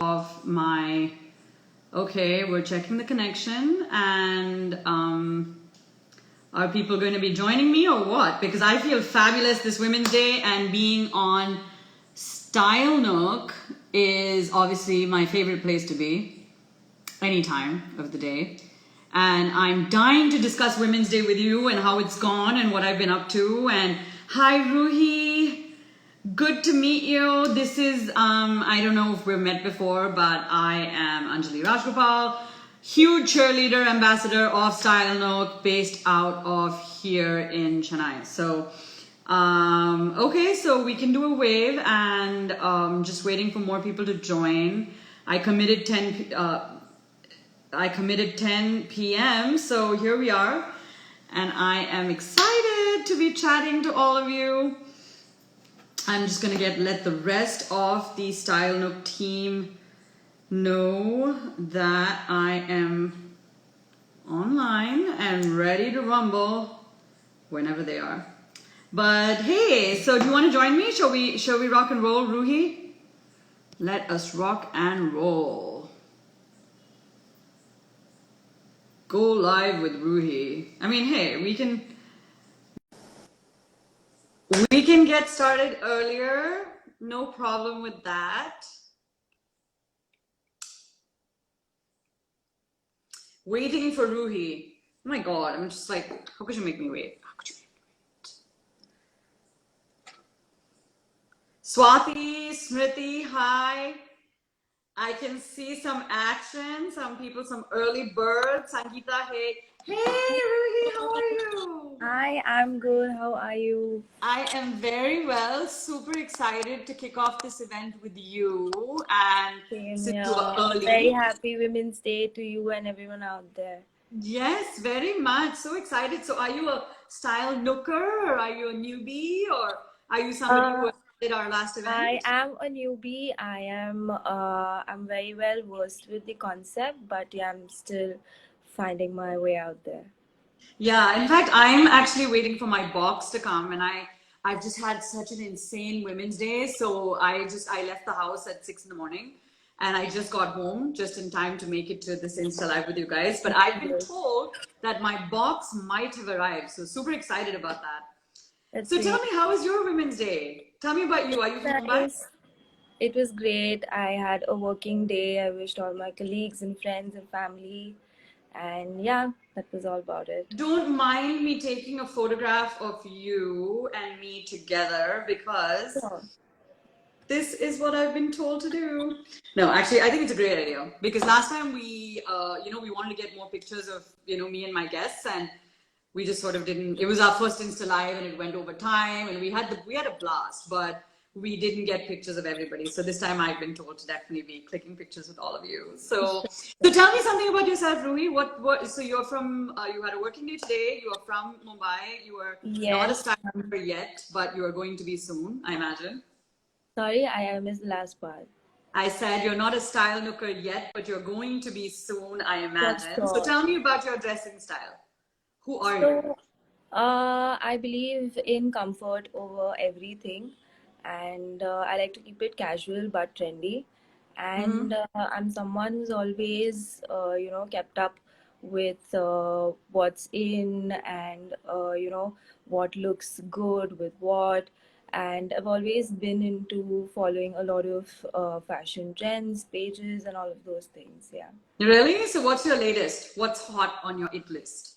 of my, okay, we're checking the connection, and are people going to be joining me or what? Because I feel fabulous this Women's Day, and being on Style Nook is obviously my favorite place to be any time of the day. And I'm dying to discuss Women's Day with you and how it's gone and what I've been up to. And hi, Ruhi. Good to meet you. This is, I don't know if we've met before, but I am Anjali Rajgopal, huge cheerleader ambassador of Style Nook, based out of here in Chennai. So, okay, so we can do a wave, and just waiting for more people to join. I committed 10 p.m. So here we are, and I am excited to be chatting to all of you. I'm just gonna let the rest of the Style Nook team know that I am online and ready to rumble whenever they are. But hey, so do you want to join me? Shall we rock and roll, Ruhi? Let us rock and roll. Go live with Ruhi. I mean, hey, we can get started earlier. No problem with that. Waiting for Ruhi. Oh my god, I'm just like, how could you make me wait? How could you make me wait? Swati, Smriti, hi. I can see some action, some people, some early birds. Sangeeta, hey. Hey, Ruhi, how are you? Hi, I'm good. How are you? I am very well. Super excited to kick off this event with you. And Same since here. you are Very early, happy Women's Day to you and everyone out there. yes, very much. So excited. So, are you a Style Nooker, or are you a newbie, or are you somebody who Uh, attended our last I event? am a newbie. I'm very well versed with the concept, but yeah, I'm still finding my way out there. Yeah, in fact, I'm actually waiting for my box to come, and I've just had such an insane Women's Day. So I left the house at 6 in the morning, and I just got home just in time to make it to this Insta Live with you guys. But I've been Good. told that my box might have arrived, so super excited about that. That's So tell really me, how was your Women's Day? Tell me about you. Are you from Mumbai? nice. It was great. I had a working day. I wished all my colleagues and friends and family. And yeah, that was all about it. Don't mind me taking a photograph of you and me together, because Sure. this is what I've been told to do. No, actually, I think it's a great idea, because last time we wanted to get more pictures of, me and my guests, and we just sort of didn't. It was our first Insta Live, and it went over time, and we had a blast, but we didn't get pictures of everybody. So this time, I've been told to definitely be clicking pictures with all of you. So tell me something about yourself, Ruhi. What? So you're from? You had a working day today. You are from Mumbai. You are not a Yes. star yet, but you are going to be soon, I imagine. Sorry, I missed the last part. I said you're not a style nooker yet, but you're going to be soon, I For imagine. So sure. tell me about your dressing style. Who are you? So, I believe in comfort over everything, and I like to keep it casual but trendy. And Mm-hmm. I'm someone who's always, kept up with what's in and what looks good with what. And I've always been into following a lot of fashion trends, pages, and all of those things. Yeah. Really? So what's your latest? What's hot on your it list?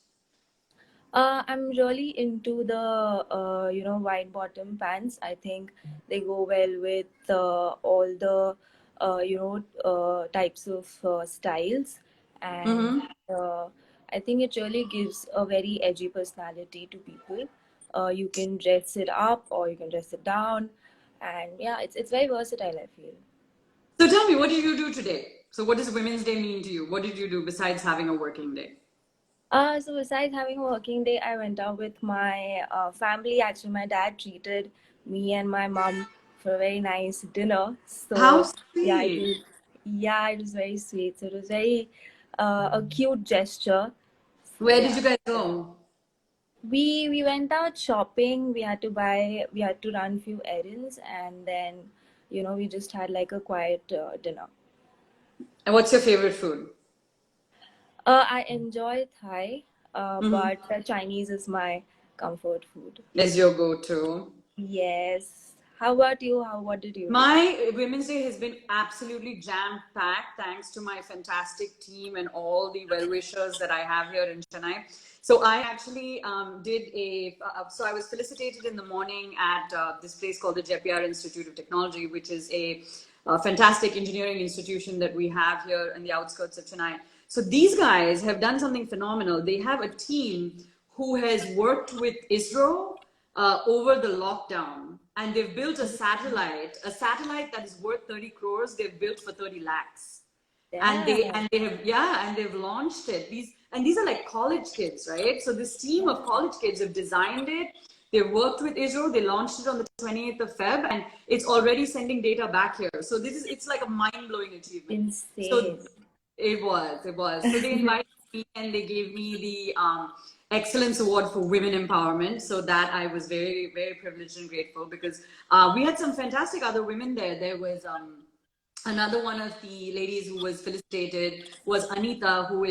I'm really into the wide bottom pants. I think they go well with all the types of styles, and Mm-hmm. uh, I think it really gives a very edgy personality to people. You can dress it up or you can dress it down, and yeah, it's very versatile, I feel. So tell me, what did you do today? So what does Women's Day mean to you? What did you do besides having a working day? So besides having a working day, I went out with my family. Actually, my dad treated me and my mom for a very nice dinner. How So yeah, it sweet. was it was very sweet. So it was very a cute gesture. So Where did yeah, you guys go? we went out shopping. We had to run few errands, and then we just had like a quiet dinner. And what's your favorite food? I enjoy Thai, but Chinese is my comfort food. Is your go-to? Yes. How about you? What did you do? My Women's Day has been absolutely jam-packed thanks to my fantastic team and all the well-wishers that I have here in Chennai. So I actually so I was felicitated in the morning at this place called the JPR Institute of Technology, which is a fantastic engineering institution that we have here in the outskirts of Chennai. So these guys have done something phenomenal. They have a team who has worked with ISRO over the lockdown, and they've built a satellite that is worth 30 crores. They've built for 30 lakhs, Damn. and they've launched it. These are like college kids, right? So this team of college kids have designed it. They worked with ISRO. They launched it on the 28th of Feb, and it's already sending data back here. So it's like a mind blowing achievement. So Insane. it was. So they invited me and they gave me the Excellence Award for Women Empowerment. So that I was very, very privileged and grateful because we had some fantastic other women there. There was another one of the ladies who was felicitated was Anita, who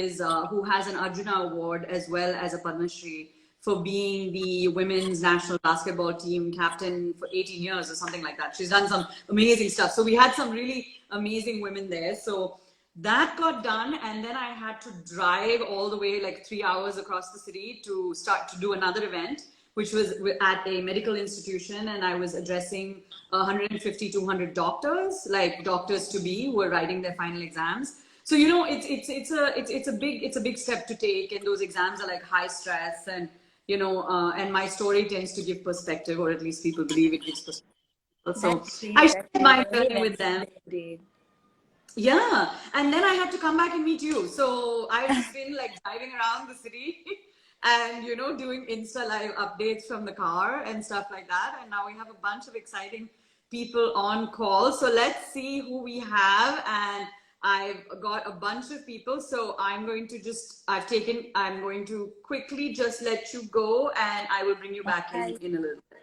has an Arjuna Award as well as a Padma Shri for being the women's national basketball team captain for 18 years or something like that. She's done some amazing stuff. So we had some really amazing women there. So that got done, and then I had to drive all the way like 3 hours across the city to start to do another event, which was at a medical institution, and I was addressing 150 200 doctors, like doctors to be, who were writing their final exams. So it's a big step to take, and those exams are like high stress, and and my story tends to give perspective, or at least people believe it gives perspective. So That's I great. That's shared great. my Very journey with them. legendary. Yeah, and then I had to come back and meet you. So I've just been like driving around the city and doing Insta live updates from the car and stuff like that. And now we have a bunch of exciting people on call. So let's see who we have. And I've got a bunch of people. So I'm going to quickly just let you go, and I will bring you back Bye. in a little bit.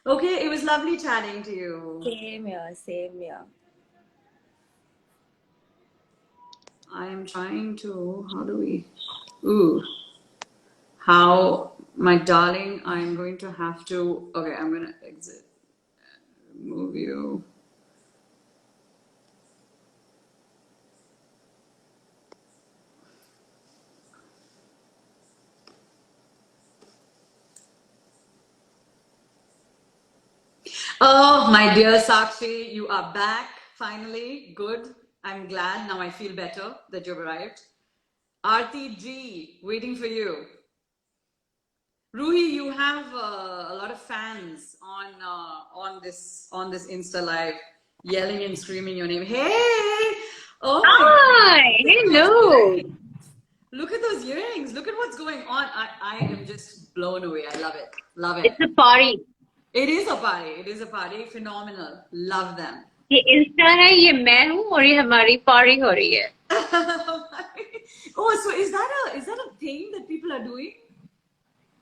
Okay, it was lovely chatting to you. Same here. Same here. I am trying to, how do we, ooh, how, my darling, I'm going to have to, okay, I'm going to exit, move you. Oh, my dear Sakshi, you are back finally. Good. I'm glad. Now I feel better that you've arrived. Aarti G, waiting for you. Ruhi, you have a lot of fans on this Insta live, yelling and screaming your name. Hey! Oh my Hi, God! hello. Look at those earrings. Look at what's going on. I am just blown away. I love it. Love it. It's a party. It is a party. It is a party. Phenomenal. Love them. ये Insta है ये मैं हूँ और ये हमारी party हो रही है. Oh, so is that a thing that people are doing?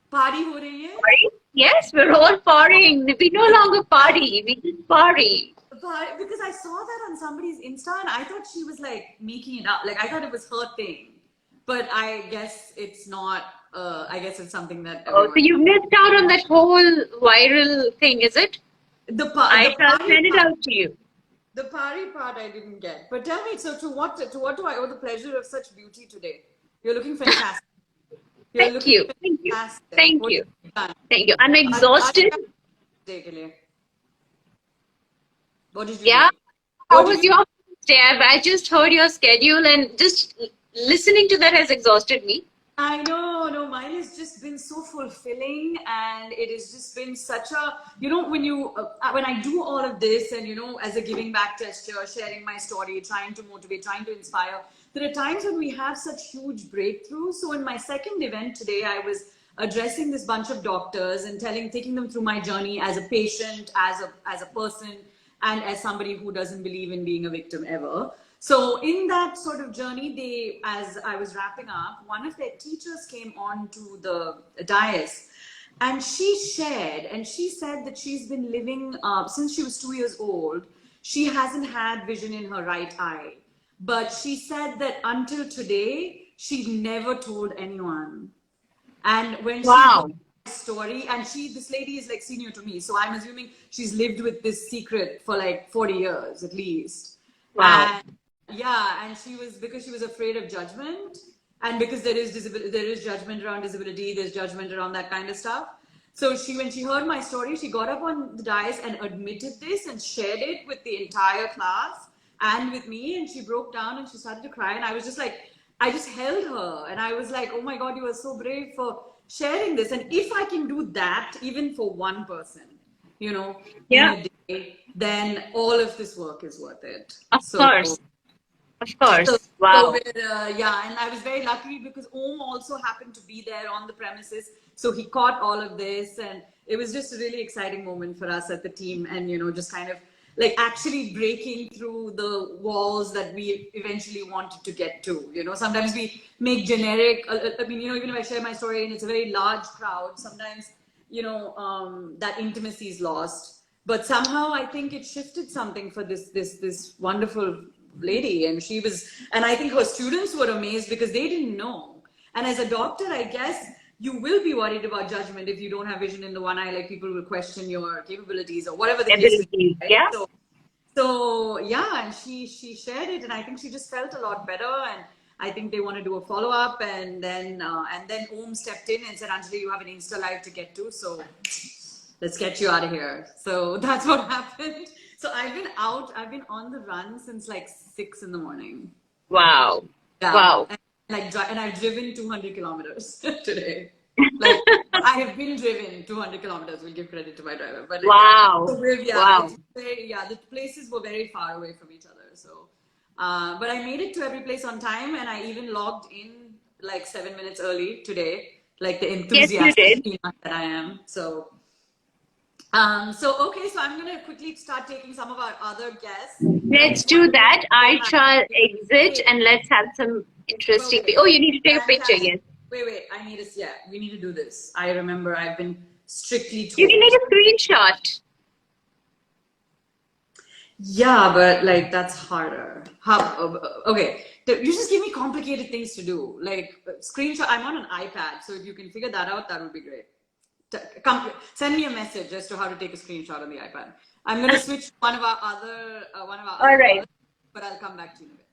Party ho rahi hai? Party? Yes, we're all partying. We no longer party. We just party. Because I saw that on somebody's Insta and I thought she was like making it up. Like I thought it was her thing. But I guess it's not. I guess it's something that Oh, so everyone. you missed out on that whole viral thing, is it? The I shall party send it part. out to you. The party part I didn't get. But tell me, so to what do I owe the pleasure of such beauty today? You're looking fantastic. You're Thank looking you. Thank you. fantastic. Thank What you. have you done? Thank you. I'm आज exhausted. क्या day के लिए? What did you Yeah. do? How What did was you your stay? I just heard your schedule and just listening to that has exhausted me. I know, no, mine has just been so fulfilling, and it has just been such a, when I do all of this, and as a giving back gesture, sharing my story, trying to motivate, trying to inspire, there are times when we have such huge breakthroughs. So in my second event today, I was addressing this bunch of doctors and taking them through my journey as a patient, as a person, and as somebody who doesn't believe in being a victim ever. So in that sort of journey, as I was wrapping up, one of their teachers came on to the dais, and she shared, and she said that she's been living since she was 2 years old. She hasn't had vision in her right eye, But she said that until today, she never told anyone. And when she Wow. heard my story, and this lady is like senior to me, so I'm assuming she's lived with this secret for like 40 years at least. Wow. And yeah, and because she was afraid of judgment, and because there is judgment around disability, there's judgment around that kind of stuff. So when she heard my story, she got up on the dais and admitted this and shared it with the entire class and with me, and she broke down and she started to cry, and I was just like, I just held her and I was like, oh my God, you are so brave for sharing this. And if I can do that, even for one person, in Yeah. a day, then all of this work is worth it. Of So, course. Of so, course. so Wow. yeah, and I was very lucky because Om also happened to be there on the premises. So he caught all of this, and it was just a really exciting moment for us at the team. And, just kind of like actually breaking through the walls that we eventually wanted to get to. Sometimes we make generic, I mean, even if I share my story and it's a very large crowd, sometimes, that intimacy is lost. But somehow I think it shifted something for this wonderful lady, and I think her students were amazed because they didn't know. And as a doctor, I guess you will be worried about judgment if you don't have vision in the one eye, like people will question your capabilities or whatever the case may Ability. be, right? Yeah. So yeah, and she shared it, and I think she just felt a lot better, and I think they want to do a follow up, and then Om stepped in and said, Anjali, you have an Insta live to get to, so let's get you out of here. So that's what happened. So I've been on the run since like 6 in the morning. Wow. Yeah. Wow. And I've driven 200 kilometers today. Like I have been driven 200 kilometers. We'll give credit to my driver. But Wow. so Wow. the places were very far away from each other. So, but I made it to every place on time, and I even logged in like 7 minutes early today, like the Yes, you enthusiastic did. peanut that I am. So, okay, so I'm gonna quickly start taking some of our other guests. Let's do that. I shall exit and let's have some interesting. Okay, Oh, you need to take a picture. fantastic. Yes. Wait, we need to do this. I remember I've been strictly You can told. take a screenshot. Yeah, but like that's harder. Okay, you just give me complicated things to do. Like screenshot, I'm on an iPad, so if you can figure that out, that would be great. Send me a message as to how to take a screenshot on the iPad. I'm gonna switch to one of our other All right. callers, but I'll come back to you in a bit.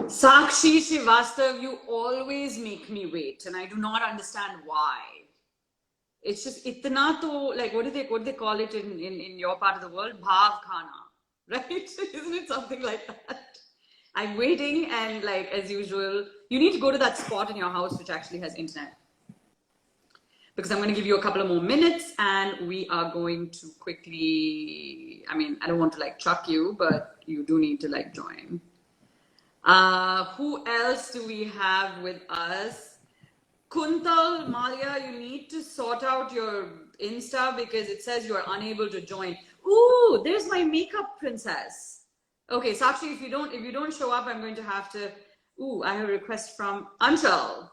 Sakshi Srivastav, you always make me wait, and I do not understand why. It's just itna to, like what do they call it in your part of the world? Bhav khana, right? Isn't it something like that? I'm waiting, and like as usual, you need to go to that spot in your house which actually has internet. Because I'm going to give you a couple of more minutes, and we are going to quickly, I mean, I don't want to like chuck you, but you do need to like join. Who else do we have with us? Kuntal, Malia, you need to sort out your Insta because it says you are unable to join. Ooh, there's my makeup princess. Okay, Sakshi, if you don't show up, I'm going to have to. Ooh, I have a request from Anshul.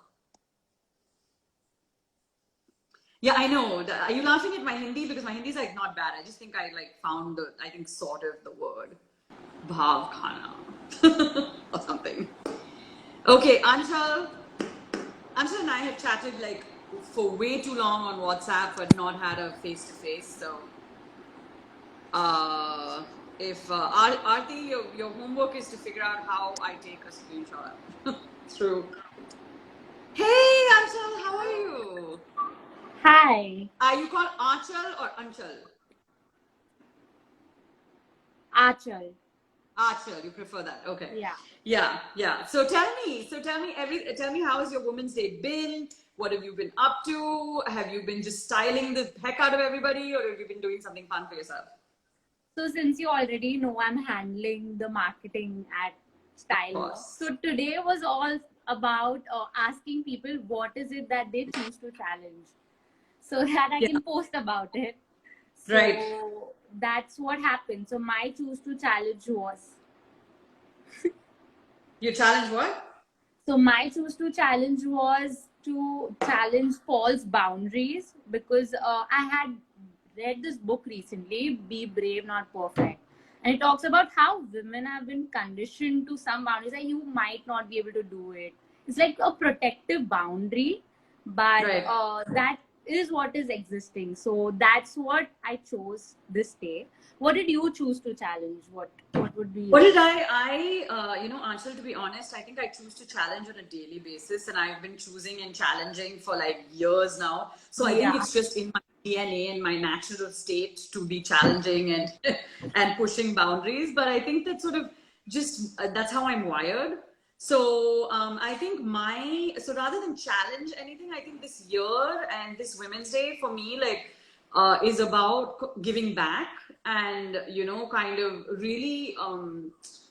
Yeah, I know. Are you laughing at my Hindi? Because my Hindi is like not bad. I just think I like found sort of the word. Bhav khana or something. Okay, Anshul and I have chatted like for way too long on WhatsApp, but not had a face-to-face. So, if Aarti, your homework is to figure out how I take a screenshot through. Hey, Anshul, how are you? Hi. Are you called Anchal or Anchal? Achal. Achal, you prefer that? Okay. Yeah. Yeah. So tell me how has your Women's Day been? What have you been up to? Have you been just styling the heck out of everybody, or have you been doing something fun for yourself? So since you already know, I'm handling the marketing at Style Walk. course. So today was all about asking people what is it that they choose to challenge, so that I Yeah. can post about it. So Right. that's what happened. So my choose to challenge was. You challenge what? So my choose to challenge was to challenge false boundaries, because I had read this book recently, Be Brave, Not Perfect. And it talks about how women have been conditioned to some boundaries that you might not be able to do it. It's like a protective boundary, but Right. that is what is existing. So that's what I chose this day. What did you choose to challenge? What would be What yours? did Anshul, to be honest, I think I choose to challenge on a daily basis, and I've been choosing and challenging for like years now. So I think Yeah. it's just in my DNA and my natural state to be challenging and and pushing boundaries. But I think that sort of just that's how I'm wired. So I think rather than challenge anything, I think this year and this Women's Day for me, like is about giving back and kind of really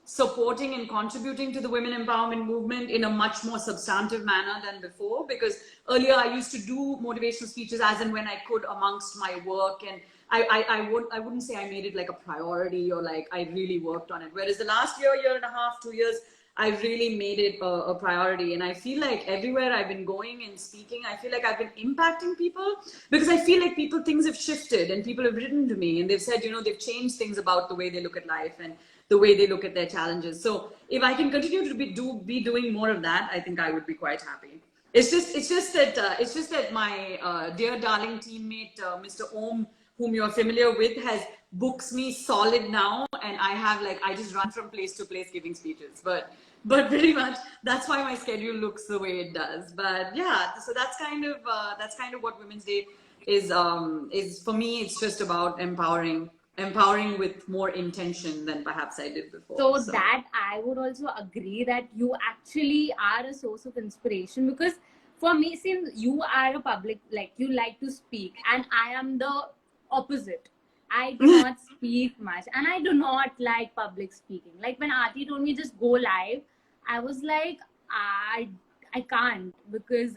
supporting and contributing to the women empowerment movement in a much more substantive manner than before, because earlier I used to do motivational speeches as and when I could amongst my work, and I wouldn't say I made it like a priority or like I really worked on it, whereas the last year and a half, 2 years, I really made it a priority. And I feel like everywhere I've been going and speaking, I feel like I've been impacting people, because I feel like things have shifted, and people have written to me and they've said, they've changed things about the way they look at life and the way they look at their challenges. So if I can continue to be doing more of that, I think I would be quite happy. It's just that my dear darling teammate, Mr. Om, whom you're familiar with, has books me solid now, and I just run from place to place giving speeches. But pretty much that's why my schedule looks the way it does. But yeah, so that's kind of what Women's Day is for me. It's just about empowering with more intention than perhaps I did before. So So that I would also agree that you actually are a source of inspiration, because for me, since you are a public, like you like to speak, and I am the opposite. I do not speak much, and I do not like public speaking. Like when Aarti told me just go live, I was like, I can't, because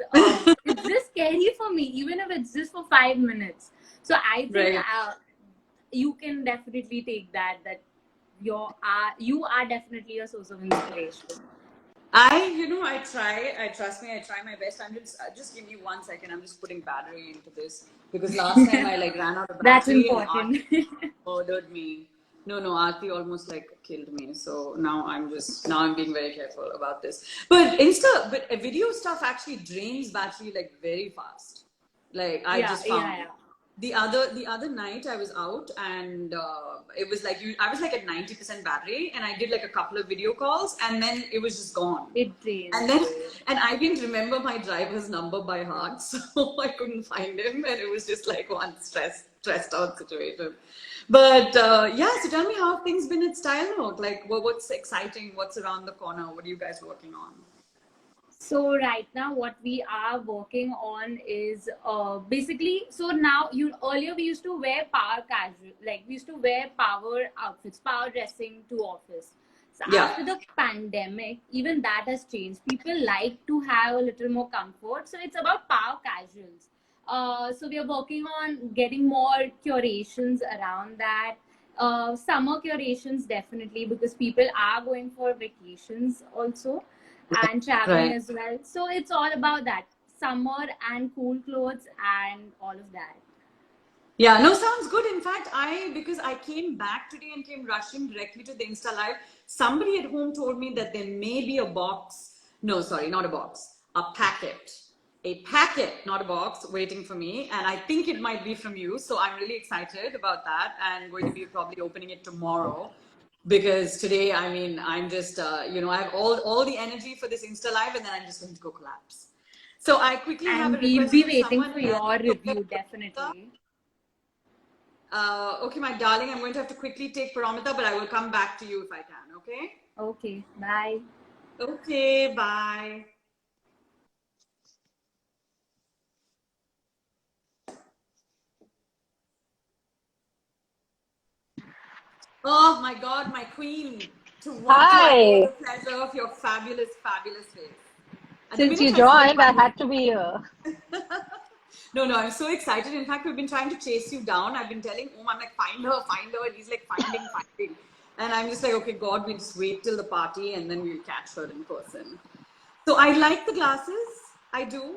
it's just scary for me, even if it's just for 5 minutes. So I think right. you can definitely take that you are definitely a source of inspiration. Trust me, I try my best. Just give me 1 second. I'm just putting battery into this, because last time I like ran out of That's battery and important. Aarti murdered me. No, Aarti almost like killed me. So now I'm being very careful about this. But video stuff actually drains battery like very fast. Like I've Yeah, just yeah, found yeah. the other night I was out, and it was like I was like at 90% battery, and I did like a couple of video calls, and then it was just gone. It drains. And then and I didn't remember my driver's number by heart, so I couldn't find him, and it was just like one stressed out situation. But yeah, so tell me, how have things been at Style Note? Like, what's exciting? What's around the corner? What are you guys working on? So right now, what we are working on is basically. So now, you earlier we used to wear power casual, like we used to wear power outfits, power dressing to office. So Yeah. after the pandemic, even that has changed. People like to have a little more comfort, so it's about power casuals. So we are working on getting more curations around that. Summer curations definitely, because people are going for vacations also and traveling Right. as well. So it's all about that summer and cool clothes and all of that. Yeah, no, sounds good. In fact, because I came back today and came rushing directly to the Insta Live, somebody at home told me that there may be a box. No, sorry, not a box, a packet. A packet, not a box, waiting for me. And I think it might be from you. So I'm really excited about that, and going to be probably opening it tomorrow. Because today, I mean, I'm just, I have all the energy for this Insta Live, and then I'm just going to go collapse. So I quickly have And a we'll request be from waiting someone. for your review definitely. Okay, my darling, I'm going to have to quickly take Paramita, but I will come back to you if I can, okay? Okay, bye. Okay, bye. Oh my God, my queen. what do I owe Hi. the pleasure of your fabulous, fabulous face? At the Since minute you I saw you, joined, I had to be here. no, I'm so excited. In fact, we've been trying to chase you down. I've been telling Om, I'm like, find her. And he's like, finding. And I'm just like, okay, God, we'll just wait till the party and then we'll catch her in person. So I like the glasses. I do.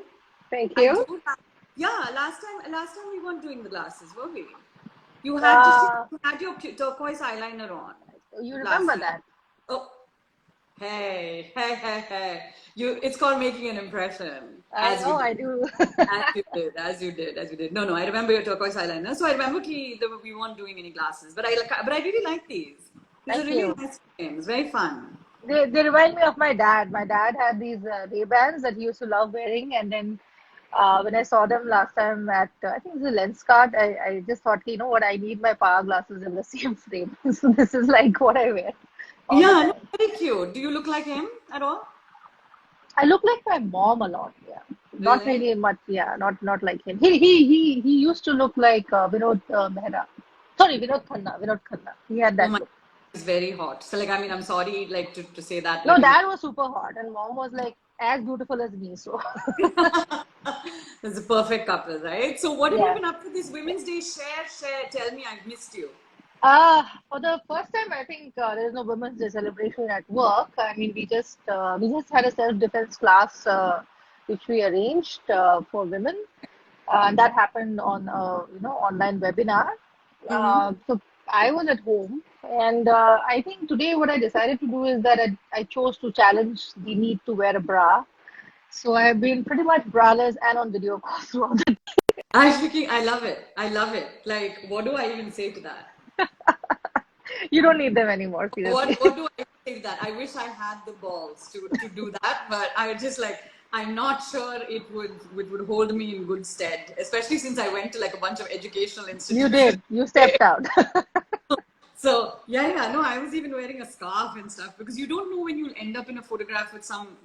Thank I you. do. Yeah, last time we weren't doing the glasses, were we? You had just Uh, you had your turquoise eyeliner on you last remember time. that? Oh, hey. It's called making an impression, I as you know I did. do. As you did. No, I remember your turquoise eyeliner. So I remember we weren't doing any glasses, but I really like these. These are Thank really you. nice frames, very fun. They remind me of my dad. My dad had these Ray-Bans that he used to love wearing, and then when I saw them last time at I think it was a Lenskart, I just thought, you know what, I need my power glasses in the same frame. So this is like what I wear all the Yeah, no, time. very cute. Do you look like him at all? I look like my mom a lot. Yeah, not Really? really much. Yeah, not like him. He used to look like Vinod Mehra. Sorry, Vinod Khanna. Vinod Khanna. He had Oh that my, look. it's very hot. So like, I mean, I'm sorry, like to say that, No, like, dad was super hot, and mom was like as beautiful as me. So it's a perfect couple, right? So what have you yeah. been up to this Women's Day? Share. Tell me, I've missed you. For the first time, I think there is no Women's Day celebration at work. I mean, we just had a self-defense class which we arranged for women, and that happened on online webinar. Mm-hmm. So I was at home, and I think today what I decided to do is that I chose to challenge the need to wear a bra. So I've been pretty much braless and on video calls throughout the I love it. I love it. Like, what do I even say to that? You don't need them anymore, seriously. What do I say to that? I wish I had the balls to do that, but I just like I'm not sure it would hold me in good stead, especially since I went to like a bunch of educational You institutions. did. You stepped out. So yeah, no, I was even wearing a scarf and stuff because you don't know when you'll end up in a photograph with some,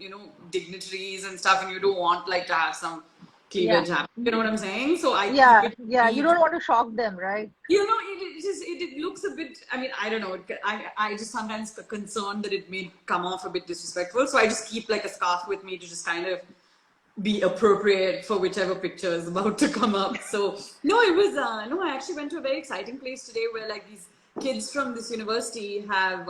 dignitaries and stuff, and you don't want like to have some Yeah. cleavage happen. You know what I'm saying? So I keep Yeah. it Yeah. You neat. don't want to shock them, right? It looks a bit. I mean, I don't know. I just sometimes concerned that it may come off a bit disrespectful. So I just keep like a scarf with me to just kind of be appropriate for whichever picture is about to come up. So no, it was no. I actually went to a very exciting place today where like these kids from this university have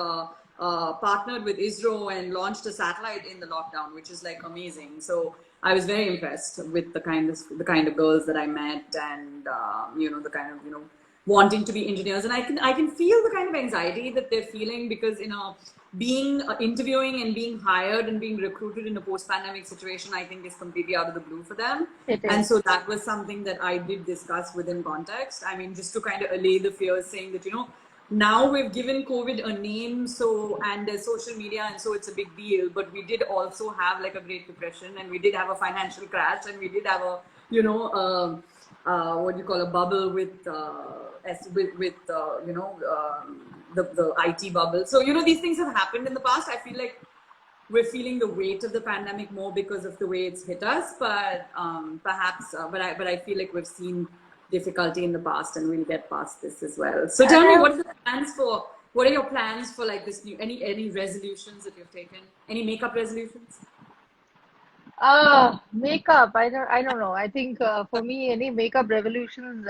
partnered with ISRO and launched a satellite in the lockdown, which is like amazing. So I was very impressed with the kind of girls that I met, and the kind of wanting to be engineers, and I can feel the kind of anxiety that they're feeling because being interviewing and being hired and being recruited in a post-pandemic situation, I think is completely out of the blue for them. It And is. so that was something that I did discuss within context. I mean, just to kind of allay the fears, saying that now we've given COVID a name, so and there's social media, and so it's a big deal. But we did also have like a Great Depression, and we did have a financial crash, and we did have a what do you call a bubble with the IT bubble. So these things have happened in the past. I feel like we're feeling the weight of the pandemic more because of the way it's hit us, but perhaps, but I feel like we've seen difficulty in the past, and we'll get past this as well. So And tell me, I what are your plans for like this new any resolutions that you've taken? Any makeup resolutions? Makeup. I don't know. I think for me, any makeup resolutions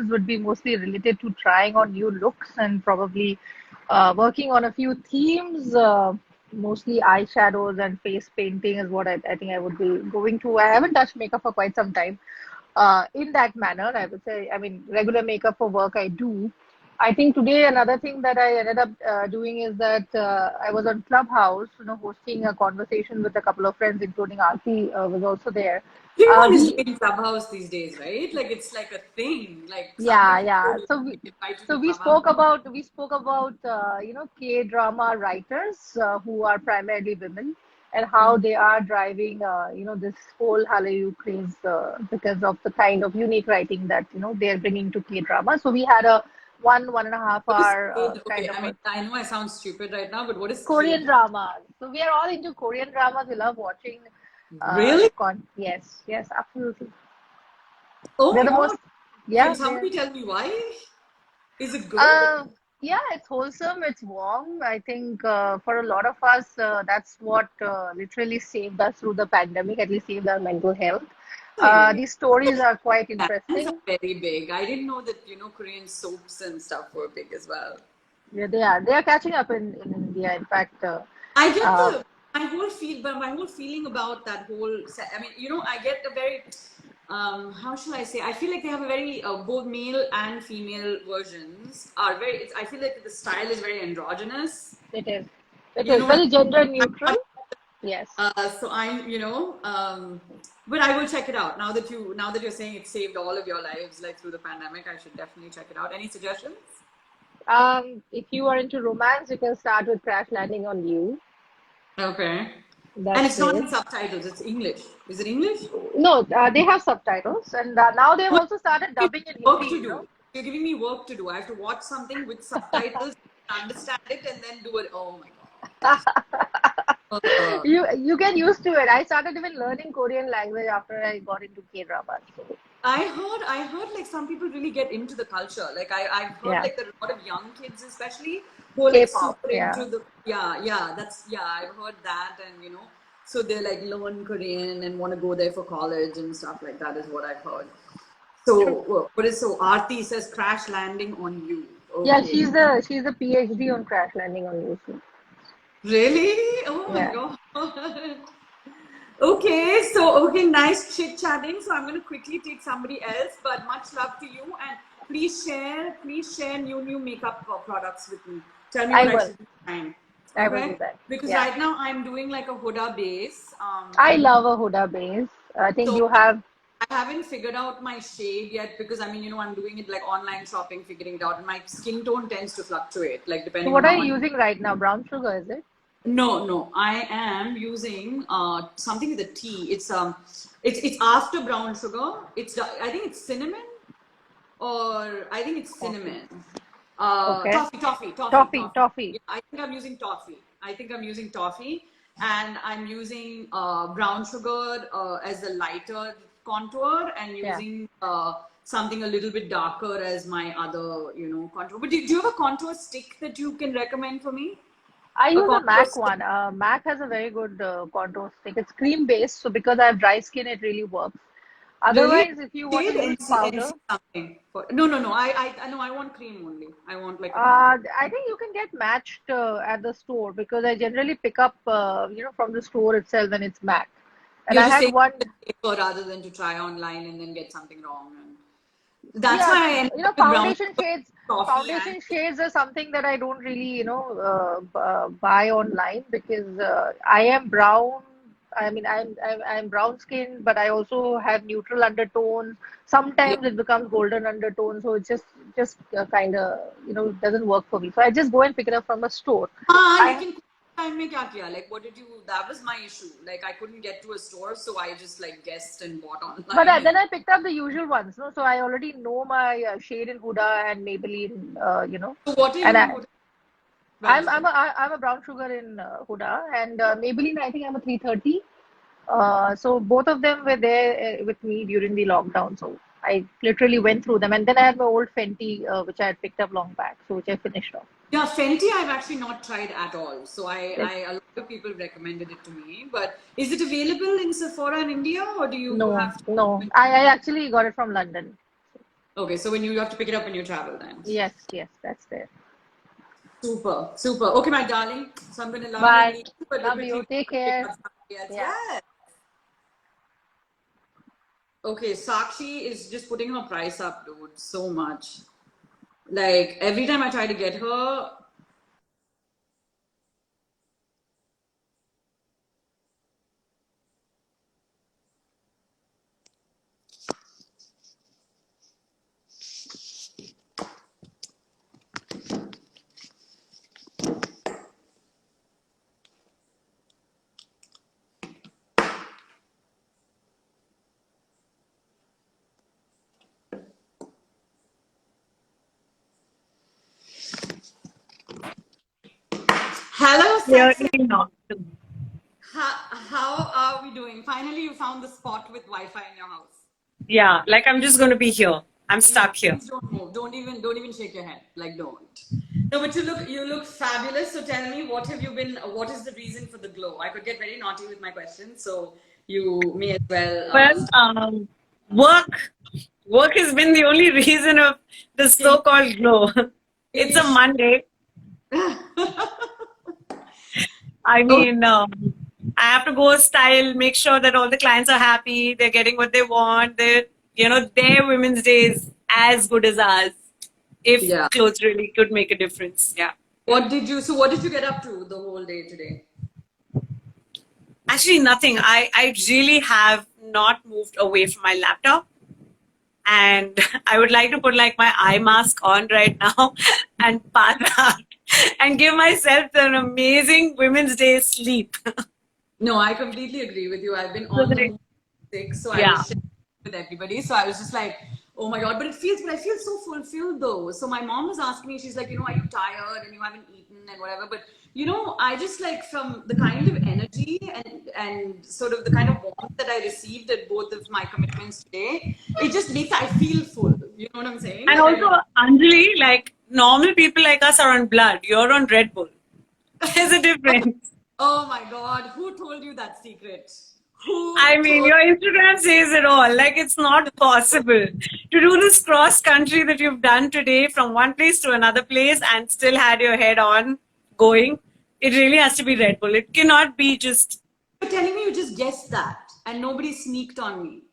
would be mostly related to trying on new looks and probably working on a few themes. Mostly eyeshadows and face painting is what I think I would be going to. I haven't touched makeup for quite some time. In that manner, I would say. I mean, regular makeup for work I do. I think today another thing that I ended up doing is that I was on Clubhouse, hosting a conversation with a couple of friends, including Aarti was also there. Everyone is We doing Clubhouse these days, right? Like it's like a thing. Like Yeah, somebody yeah. told me So to we invite you so to we Clubhouse. spoke about K-drama writers who are primarily women and how they are driving this whole Hallyu craze because of the kind of unique writing that they're bringing to K-drama. So we had a 1.5 What is hour K? kind Okay, of I mean, a I know I sound stupid right now, but what is K? Korean dramas. So we are all into Korean dramas. We love watching. Really? Yes, yes, absolutely. Oh They're my the God. most. Yeah, Can they're. somebody tell me why? Is it good? Uh, Yeah, it's wholesome, it's warm. I think for a lot of us, that's what literally saved us through the pandemic, at least saved our mental health. Really? These stories are quite Candles are interesting. very big. I didn't know that, Korean soaps and stuff were big as well. Yeah, they are. They are catching up in India. In fact, I get uh, my whole feeling about that I mean, I get a very, how shall I say? I feel like they have a very, both male and female versions are I feel like the style is very androgynous. it is. It You is know what very gender I neutral. mean? Yes. So I'm, but I will check it out now that you're saying it saved all of your lives, like through the pandemic. I should definitely check it out. Any suggestions? If you are into romance, you can start with Crash Landing on You. Okay. And That's it's not great. in subtitles, it's English. Is it English? No, they have subtitles, and now they've No, also started you're dubbing in giving me work Hindi. to You know. do. You're giving me work to do. I have to watch something with subtitles, understand it, and then do it. Oh my God. You get used to it. I started even learning Korean language after I got into K-drama. So I heard like some people really get into the culture. Like I've heard yeah, like there are a lot of young kids especially who are like K-pop. super Yeah, into I've heard that, and so they like learn Korean and want to go there for college and stuff like that is what I've heard. true. So Aarti says crash landing on you. Yeah, Okay. she's a PhD on Crash Landing on You. Really? Oh my Yeah, God. Okay, nice chit chatting. So I'm going to quickly take somebody else, but much love to you. And please share new makeup products with me. Tell me I what I will. should find. I will do Okay? that. Because Yeah, right now I'm doing like a Huda base. I love a Huda base. I think So you have. I haven't figured out my shade yet because I mean, I'm doing it like online shopping, figuring it out. And my skin tone tends to fluctuate, like So depending on what are how you I'm. using right now? Brown sugar, is it? No. I am using something with a T. It's after brown sugar. I think it's cinnamon, or I think it's Coffee. cinnamon. Okay. Toffee. Toffee. Yeah, I think I'm using toffee. And I'm using brown sugar as a lighter contour, and Yeah. using something a little bit darker as my other, contour. But do you have a contour stick that you can recommend for me? I A use a contour MAC stick. one. MAC has a very good contour stick. It's cream based, so because I have dry skin, it really works. Really? Otherwise, if you want to Shade use powder, NC something. No. I no. I want cream only. I want like a contour. I think you can get matched at the store because I generally pick up, from the store itself when it's MAC. And You're I just had saying one, it's safer rather than to try online and then get something wrong. And that's yeah, why I ended up with brown sugar, coffee, and foundation shades are something that I don't really, buy online because I am brown. I mean, I'm brown skinned, but I also have neutral undertones. yeah. Sometimes it becomes golden undertones, so it just kind of doesn't work for me. So I just go and pick it up from a store. I लेकिन time में क्या किया? Like, what did you? That was my issue. Like, I couldn't get to a store, so I just like guessed and bought But online. then I picked up the usual ones, no? So I already know my shade in Huda and Maybelline, So, what are and you in Huda? Brown sugar. I'm a brown sugar in Huda, and Maybelline I think I'm a 330. So both of them were there with me during the lockdown. So I literally went through them, and then I had my old Fenty, which I had picked up long back, so which I finished off. Yeah, Fenty I've actually not tried at all. So Yes. a lot of people recommended it to me. But is it available in Sephora in India, or do you No, have to? no, I actually got it from London. Okay, so when you have to pick it up when you travel then. Yes, that's there. Super. Okay, my darling. So I'm gonna love you and Bye. leave you, but Love quickly you. Take pick care. up somebody else. Yeah. Yes. Okay, Sakshi is just putting her price up, dude, so much. Like every time I try to get her, hello, sexy. Clearly not. How are we doing? Finally, you found the spot with Wi-Fi in your house. Yeah, like I'm just going to be here. I'm stuck here. Please don't move. Don't even shake your head. Like don't. No, but you look fabulous. So tell me, what have you been? What is the reason for the glow? I could get very naughty with my questions, so you may as well. Well, work. Work has been the only reason of the so-called glow. It's a Monday. I mean, I have to go style, make sure that all the clients are happy, they're getting what they want. Their Women's Day is as good as ours. If Yeah. clothes really could make a difference, yeah. What did you get up to the whole day today? Actually, nothing. I really have not moved away from my laptop. And I would like to put like my eye mask on right now and pass out and give myself an amazing Women's Day sleep. No, I completely agree with you. I've been on the move sick, so I Yeah. was sharing with everybody. So I was just like, oh my god! But I feel so fulfilled though. So my mom was asking me, she's like, are you tired and you haven't eaten and whatever? But I just like from the kind of energy and sort of the kind of warmth that I received at both of my commitments today, it just makes I feel full. You know what I'm saying? And also, Anjali, like normal people like us are on blood. You're on Red Bull. There's a difference. Oh my god! Who told you that secret? I mean, your Instagram says it all. Like, it's not possible to do this cross country that you've done today from one place to another place and still had your head on going. It really has to be Red Bull. It cannot be just. You're telling me you just guessed that and nobody sneaked on me.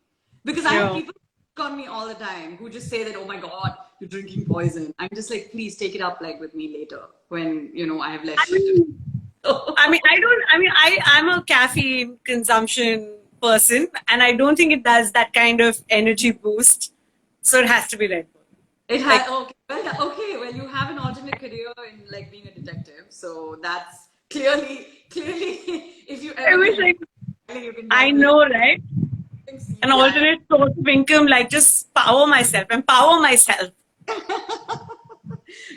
Because I have people sneak on me all the time who just say that, oh my God, you're drinking poison. I'm just like, please take it up like with me later when, I have less shit to do. I'm a caffeine consumption person and I don't think it does that kind of energy boost. So it has to be Red Bull. It has, well, you have an alternate career in like being a detective. So that's clearly, if you ever. I know, right? An alternate source of income, like just empower myself.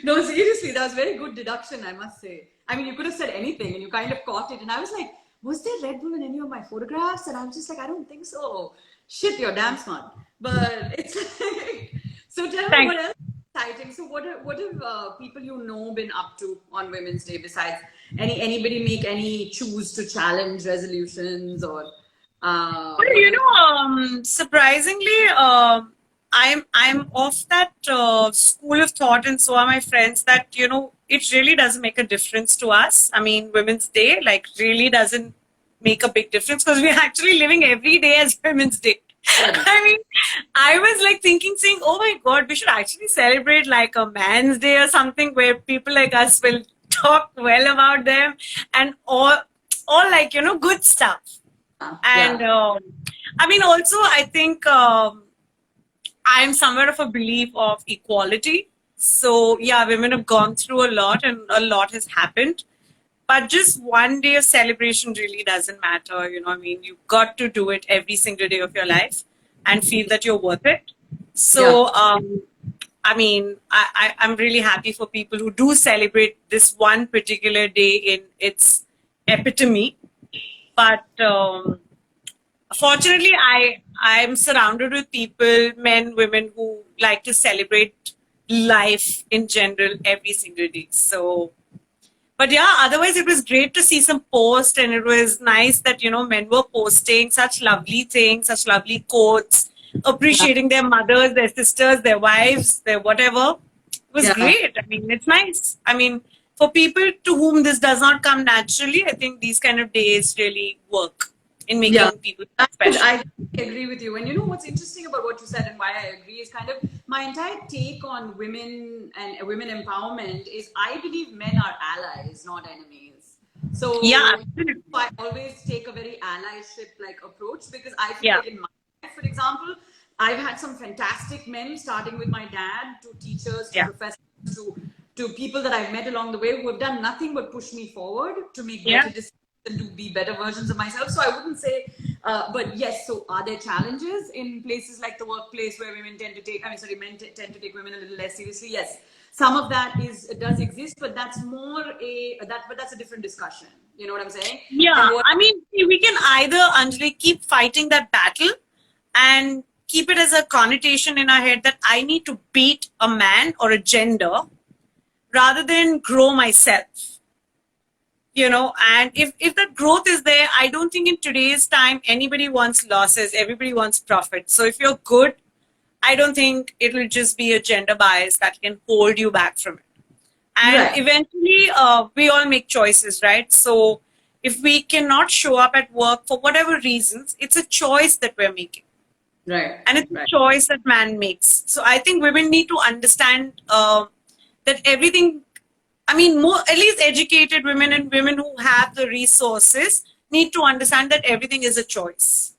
No, seriously, that was very good deduction, I must say. I mean, you could have said anything and you kind of caught it. And I was like, was there Red Bull in any of my photographs? And I was just like, I don't think so. Shit, you're damn smart. But it's like, so tell me what else is exciting. So what have people been up to on Women's Day besides anybody choose to challenge resolutions or? Surprisingly, I'm of that school of thought, and so are my friends, that it really doesn't make a difference to us. I mean, Women's Day really doesn't make a big difference because we're actually living every day as Women's Day. I mean, I was saying, oh my God, we should actually celebrate like a Man's Day or something where people like us will talk well about them and all good stuff. And I mean, also, I think I'm somewhere of a belief of equality. So, yeah, women have gone through a lot and a lot has happened. But just one day of celebration really doesn't matter. I mean, you've got to do it every single day of your life and feel that you're worth it. So, I mean, I'm really happy for people who do celebrate this one particular day in its epitome. But fortunately, I'm surrounded with people, men, women, who like to celebrate life in general every single day. So, but yeah, otherwise it was great to see some posts, and it was nice that, men were posting such lovely things, such lovely quotes, appreciating their mothers, their sisters, their wives, their whatever. It was great. I mean, it's nice. I mean, for people to whom this does not come naturally, I think these kind of days really work in making people special. I agree with you. And what's interesting about what you said and why I agree is kind of my entire take on women and women empowerment is I believe men are allies, not enemies. So I always take a very allyship approach because I feel like in my life, for example, I've had some fantastic men, starting with my dad, to teachers, to professors, to people that I've met along the way who have done nothing but push me forward to make better decisions and to be better versions of myself. So I wouldn't say, but yes, so are there challenges in places like the workplace where men tend to take women a little less seriously? Yes. Some of that does exist, but that's that's a different discussion. You know what I'm saying? Yeah. I mean, we can either, Anjali, keep fighting that battle and keep it as a connotation in our head that I need to beat a man or a gender, rather than grow myself. And if that growth is there, I don't think in today's time anybody wants losses, everybody wants profit. So if you're good, I don't think it will just be a gender bias that can hold you back from it. And Right. eventually we all make choices, right? So if we cannot show up at work for whatever reasons, it's a choice that we're making, Right. and it's a Right. choice that man makes. So I think women need to understand that everything, I mean, more, at least educated women and women who have the resources need to understand that everything is a choice.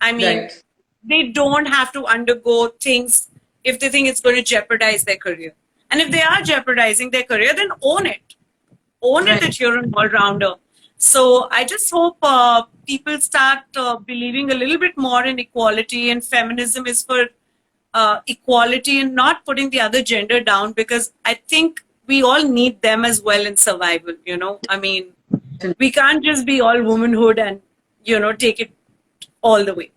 I mean, Right. they don't have to undergo things if they think it's going to jeopardize their career. And if they are jeopardizing their career, then own it. Own Right. it that you're an all-rounder. So I just hope people start believing a little bit more in equality, and feminism is for equality and not putting the other gender down, because I think we all need them as well in survival. I mean, we can't just be all womanhood and take it all the way.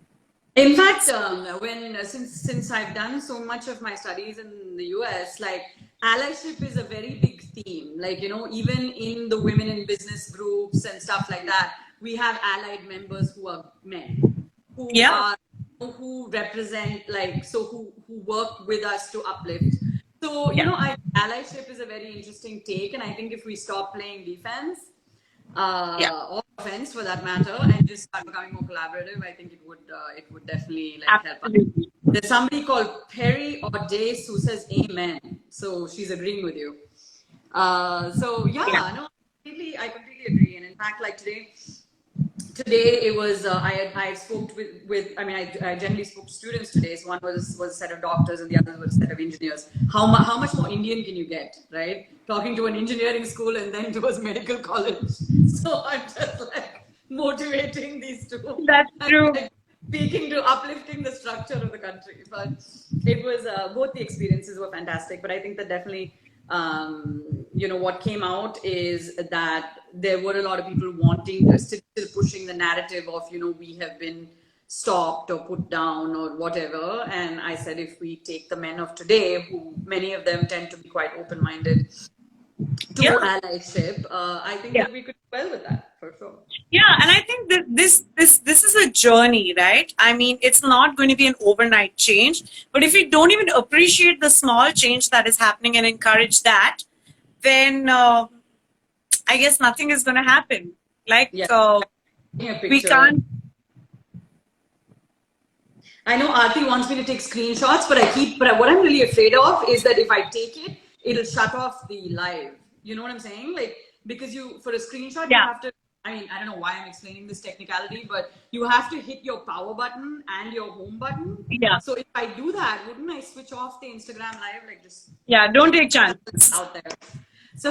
In fact, since I've done so much of my studies in the US, like allyship is a very big theme. Like, even in the women in business groups and stuff like that, we have allied members who are men, who represent, like, so who work with us to uplift. So, allyship is a very interesting take, and I think if we stop playing defense, or offense for that matter, and just start becoming more collaborative, I think it would definitely help us. Absolutely. There's somebody called Perry Audace who says amen, so she's agreeing with you. No, I completely agree. And in fact, like today it was I spoke I generally spoke to students today. So one was a set of doctors and the other was a set of engineers. How much more Indian can you get, right? Talking to an engineering school and then to a medical college. So I'm just like motivating these two. That's true. Speaking to uplifting the structure of the country. But it was both the experiences were fantastic. But I think that definitely what came out is that there were a lot of people wanting, still pushing the narrative of, we have been stopped or put down or whatever. And I said, if we take the men of today, who many of them tend to be quite open-minded to allyship, I think that we could do well with that, for sure. Yeah, and I think that this is a journey, right? I mean, it's not going to be an overnight change, but if we don't even appreciate the small change that is happening and encourage that, then I guess nothing is going to happen. Like, we can't. I know Aarti wants me to take screenshots, but what I'm really afraid of is that if I take it, it'll shut off the live. You know what I'm saying? Like, because for a screenshot, you have to, I mean, I don't know why I'm explaining this technicality, but you have to hit your power button and your home button. Yeah. So if I do that, wouldn't I switch off the Instagram live? Like, just. Yeah, don't take chances. Out there. So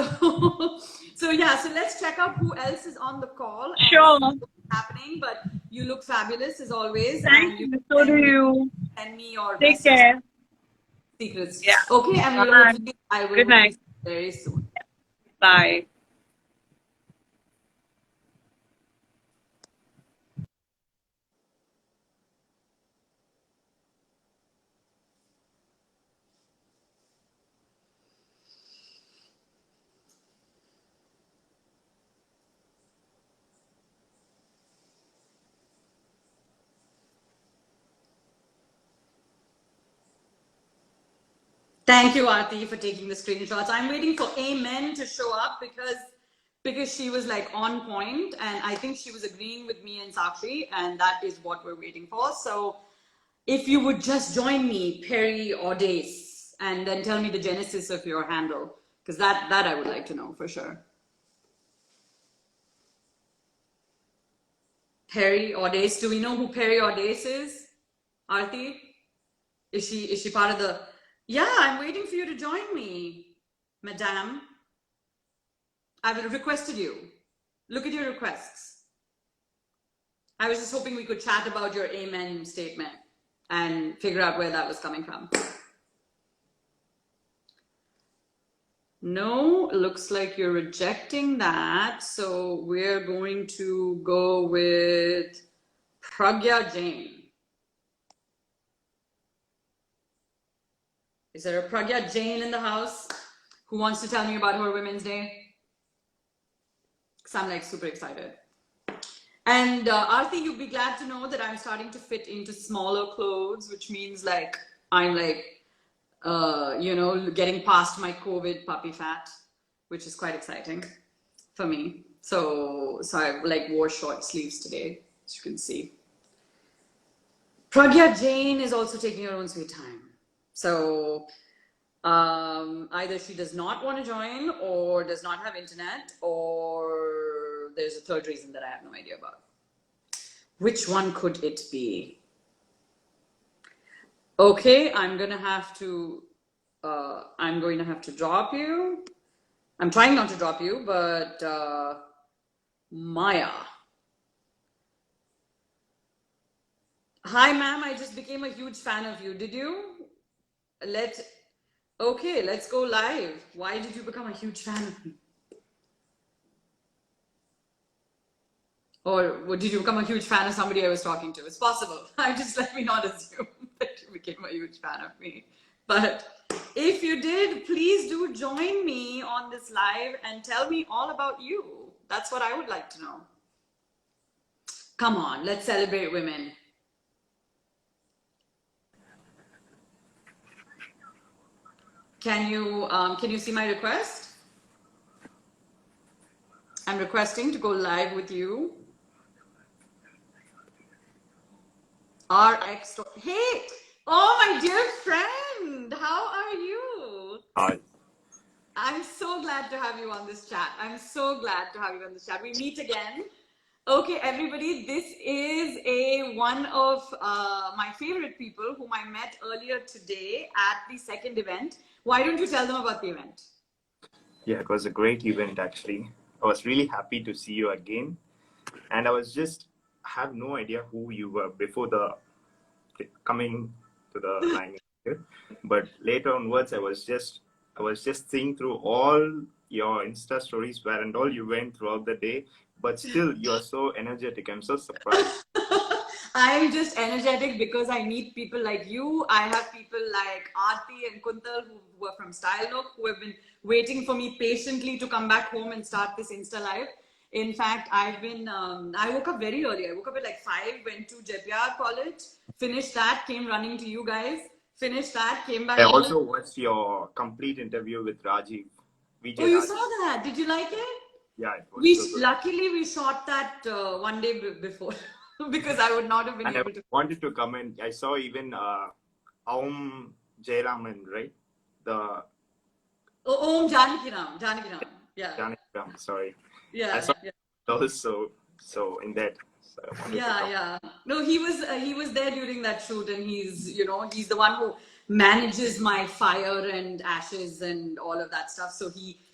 let's check out who else is on the call. And sure. what's happening, but you look fabulous as always. Thank you. So do you. Send me your take care. Secrets. Yeah. Okay, and I will Good night. Very soon. Bye. Thank you, Aarti, for taking the screenshots. I'm waiting for Amen to show up because she was like on point, and I think she was agreeing with me and Sakshi, and that is what we're waiting for. So if you would just join me, Perry Audace, and then tell me the genesis of your handle, because that I would like to know for sure. Perry Audace. Do we know who Perry Audace is? Aarti? Is she part of the... Yeah, I'm waiting for you to join me, madame. I've requested you. Look at your requests. I was just hoping we could chat about your amen statement and figure out where that was coming from. No, looks like you're rejecting that. So we're going to go with Pragya Jain. Is there a Pragya Jain in the house Who wants to tell me about her Women's Day? Because I'm like super excited. And Aarti, you'd be glad to know that I'm starting to fit into smaller clothes, which means like I'm like, getting past my COVID puppy fat, which is quite exciting for me. So I like wore short sleeves today, as you can see. Pragya Jain is also taking her own sweet time. So either she does not want to join or does not have internet, or there's a third reason that I have no idea about. Which one could it be? Okay, I'm going to have to drop you. I'm trying not to drop you, but Maya. Hi, ma'am. I just became a huge fan of you. Did you? Okay, let's go live. Why did you become a huge fan of me? Or did you become a huge fan of somebody I was talking to? It's possible. Let me not assume that you became a huge fan of me. But if you did, please do join me on this live and tell me all about you. That's what I would like to know. Come on, let's celebrate women. Can you see my request? I'm requesting to go live with you. RX. Hey! Oh, my dear friend! How are you? Hi. I'm so glad to have you on this chat. I'm so glad to have you on this chat. We meet again. Okay, everybody, this is one of my favorite people whom I met earlier today at the second event. Why don't you tell them about the event? Yeah, it was a great event actually. I was really happy to see you again. And I have no idea who you were before the coming to the line here. But later onwards, I was just seeing through all your Insta stories where and all you went throughout the day. But still, you're so energetic. I'm so surprised. I'm just energetic because I meet people like you. I have people like Aarti and Kuntal who are from Style Nook, who have been waiting for me patiently to come back home and start this Insta Live. In fact, I woke up very early. I woke up at like 5, went to JPR College, finished that, came running to you guys, finished that, came back I home. also watched your complete interview with Rajiv. Oh, you saw that? Did you like it? Yeah, it was so good. Luckily, we shot that one day before because I would not have been able to. I wanted to comment. I saw even Aum Jayaraman, right? Om Janakiram. Yeah. Janakiram, sorry. Yeah. I saw those so in that. So yeah. No, he was there during that shoot, and he's the one who manages my fire and ashes and all of that stuff. So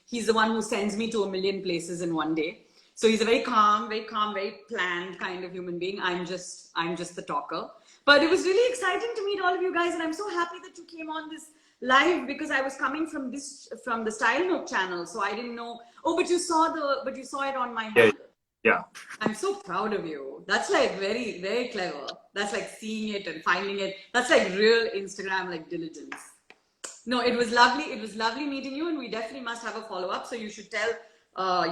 he's the one who sends me to a million places in one day. So he's a very calm, very planned kind of human being. I'm just the talker. But it was really exciting to meet all of you guys, and I'm so happy that you came on this live because I was coming from the Style Nook channel, so I didn't know. Oh, but you saw it on my handle. Yeah. I'm so proud of you. That's like very, very clever. That's like seeing it and finding it. That's like real Instagram like diligence. No, it was lovely. It was lovely meeting you, and we definitely must have a follow up. So you should tell all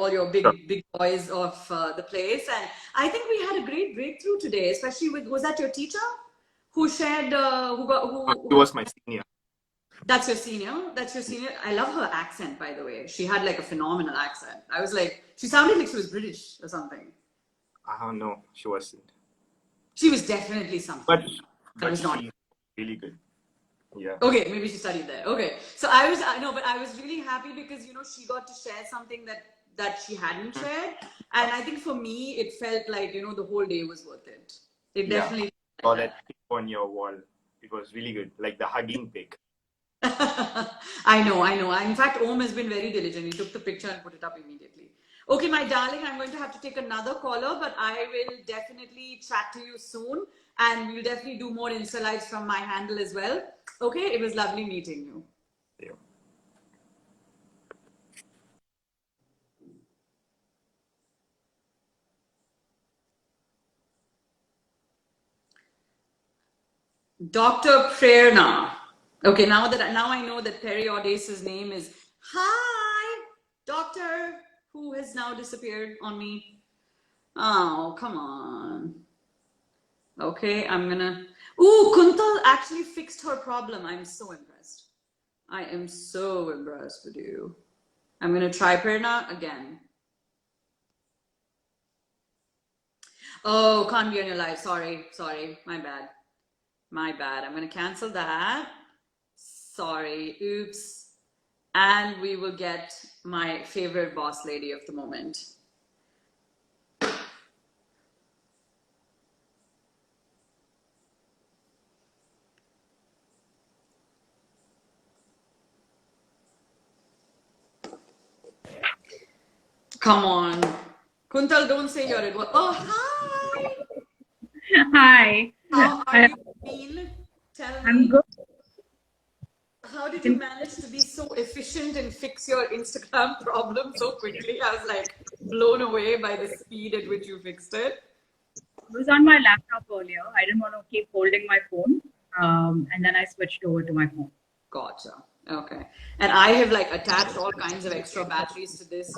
your big boys of the place. And I think we had a great breakthrough today, especially was that your teacher who shared He was my senior. That's your senior? I love her accent, by the way. She had like a phenomenal accent. I was like, she sounded like she was British or something. No, she wasn't. She was definitely something. But was not really good. Yeah. Okay, maybe she studied there. Okay. So I was really happy because, she got to share something that she hadn't shared. And I think for me, it felt like, the whole day was worth it. It definitely. Saw that pic on your wall. It was really good. Like the hugging pic. I know. In fact, Om has been very diligent. He took the picture and put it up immediately. Okay, my darling, I'm going to have to take another caller, but I will definitely chat to you soon. And we'll definitely do more Insta Lives from my handle as well. Okay, it was lovely meeting you. Yeah. Dr. Prerna. Okay, now I know that Perry Audace's name is Hi Doctor, who has now disappeared on me. Oh, come on. Okay, I'm gonna. Ooh, Kuntal actually fixed her problem. I'm so impressed. I am so impressed with you. I'm gonna try Prerna again. Oh, can't be on your live. Sorry, my bad. I'm gonna cancel that. Sorry, oops. And we will get my favorite boss lady of the moment. Come on. Kuntal, don't say you're at work. Oh, hi. Hi. How are you, Queen? Tell I'm me. good. How did you manage to be so efficient and fix your Instagram problem so quickly? I was like blown away by the speed at which you fixed it. I was on my laptop earlier. I didn't want to keep holding my phone. And then I switched over to my phone. Gotcha. Okay. And I have like attached all kinds of extra batteries to this,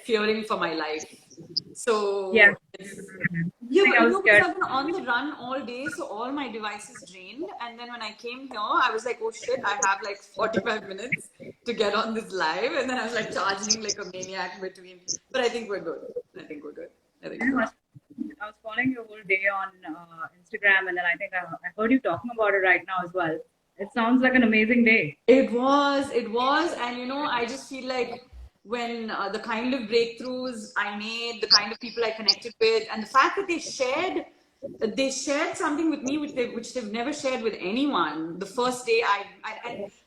fearing for my life. So Yeah. yeah, I but was no, because scared. I've been on the run all day, so all my devices drained. And then when I came here, I was like, oh shit, I have like 45 minutes to get on this live. And then I was like charging like a maniac between. But I think we're good. I think we're good. I was following you whole day on Instagram, and then I think I heard you talking about it right now as well. It sounds like an amazing day. It was, and you know, I just feel like when the kind of breakthroughs I made, the kind of people I connected with, and the fact that they shared something with me which they've never shared with anyone. The first day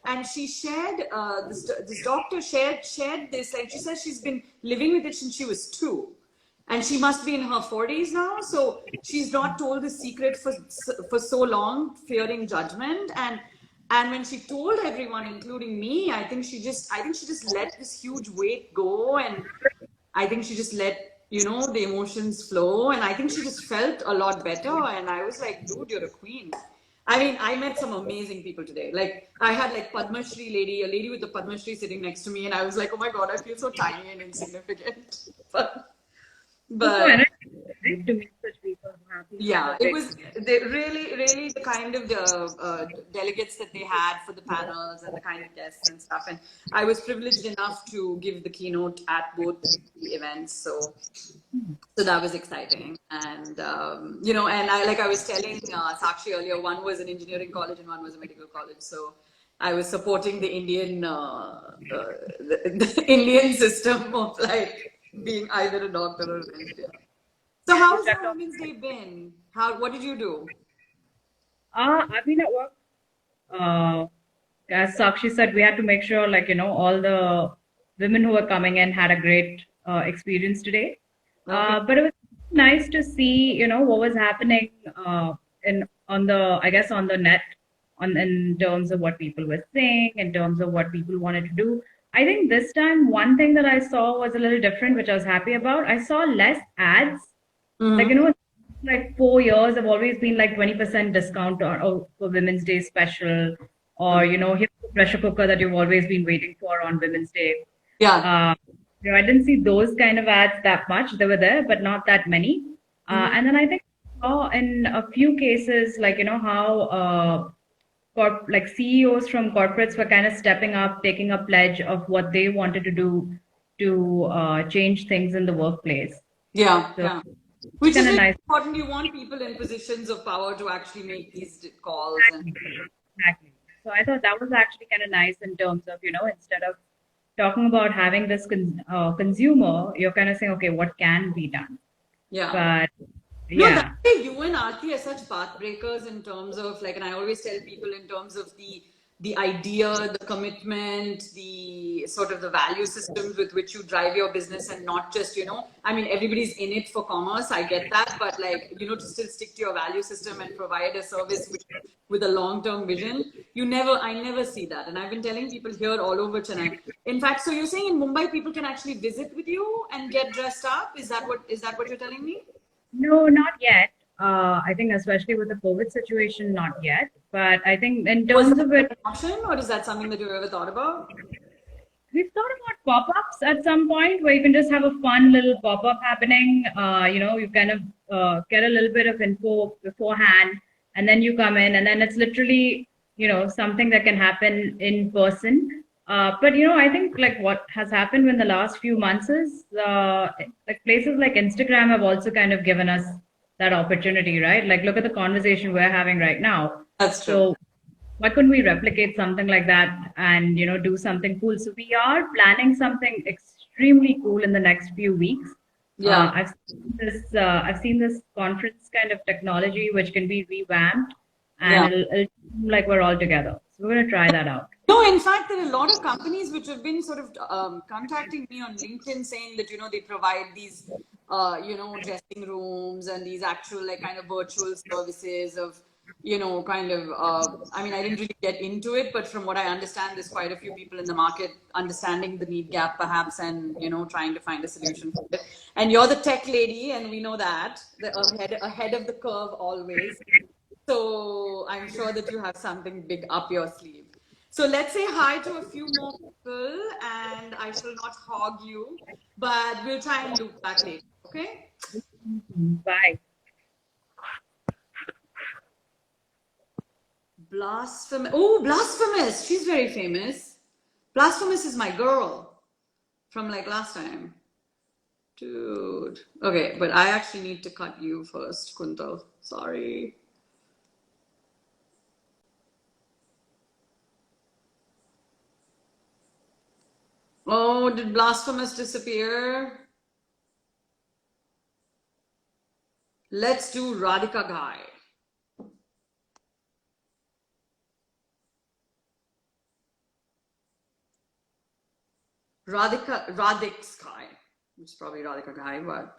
and she shared this doctor shared this, and she says she's been living with it since she was 2. And she must be in her 40s now, so she's not told the secret for so long, fearing judgment. And when she told everyone, including me, I think she just let this huge weight go, and I think she just let the emotions flow, and I think she just felt a lot better. And I was like, dude, you're a queen. I mean, I met some amazing people today. Like I had like Padma Shri lady, a lady with the Padma Shri sitting next to me, and I was like, oh my god, I feel so tiny and insignificant. But Nice to meet such people who are happy. yeah, it was really the kind of delegates that they had for the panels and the kind of guests and stuff. And I was privileged enough to give the keynote at both the events, so that was exciting. And and I was telling Sakshi earlier, one was an engineering college and one was a medical college, so I was supporting the Indian the Indian system of like being either a doctor or an engineer. So how's your Women's Day been? What did you do? I've been at work. As Sakshi said, we had to make sure, all the women who were coming in had a great experience today. But it was nice to see, what was happening on the net, in terms of what people were saying, in terms of what people wanted to do. I think this time, one thing that I saw was a little different, which I was happy about. I saw less ads. Like 4 years, have always been like 20% discount or for Women's Day special, or here's the pressure cooker that you've always been waiting for on Women's Day. Yeah. I didn't see those kind of ads that much. They were there, but not that many. And then I think in a few cases, how CEOs from corporates were kind of stepping up, taking a pledge of what they wanted to do to change things in the workplace. Yeah, So, yeah. Which is kinda very nice. important. You want people in positions of power to actually make these calls. Exactly. So I thought that was actually kind of nice in terms of, instead of talking about having this consumer, you're kind of saying, okay, what can be done? Yeah. But No, yeah, that's why you and Aarti are such path breakers in terms of and I always tell people in terms of the idea, the commitment, the sort of the value systems with which you drive your business, and not just, I mean, everybody's in it for commerce. I get that, but to still stick to your value system and provide a service with a long-term vision. I never see that. And I've been telling people here all over Chennai. In fact, so you're saying in Mumbai, people can actually visit with you and get dressed up? Is that what you're telling me? no, not yet. I think especially with the COVID situation, not yet. But I think in Was terms that of it, an option, or is that something that you've ever thought about? we've thought about pop-ups at some point where you can just have a fun little pop-up happening. You kind of get a little bit of info beforehand, and then you come in, and then it's literally, something that can happen in person. But I think like what has happened in the last few months is like places like Instagram have also kind of given us that opportunity, right? Like look at the conversation we're having right now. That's true. So why couldn't we replicate something like that and do something cool? So we are planning something extremely cool in the next few weeks. Yeah. I've seen this conference kind of technology which can be revamped, and Yeah. it'll seem like we're all together. So we're gonna try that out. No, in fact, there are a lot of companies which have been sort of contacting me on LinkedIn saying that, they provide these, dressing rooms and these actual like kind of virtual services of, I mean, I didn't really get into it, but from what I understand, there's quite a few people in the market understanding the need gap perhaps and, trying to find a solution for it. And you're the tech lady, and we know that, ahead of the curve always. So I'm sure that you have something big up your sleeve. So let's say hi to a few more people, and I shall not hog you, but we'll try and loop back later, okay? Bye. Blasphemous. Oh, Blasphemous. She's very famous. Blasphemous is my girl from like last time. Dude. Okay, but I actually need to cut you first, Kuntal. Sorry. Oh, did Blasphemous disappear? Let's do Radhika Ghai. Radhik's Ghai. It's probably Radhika Ghai, but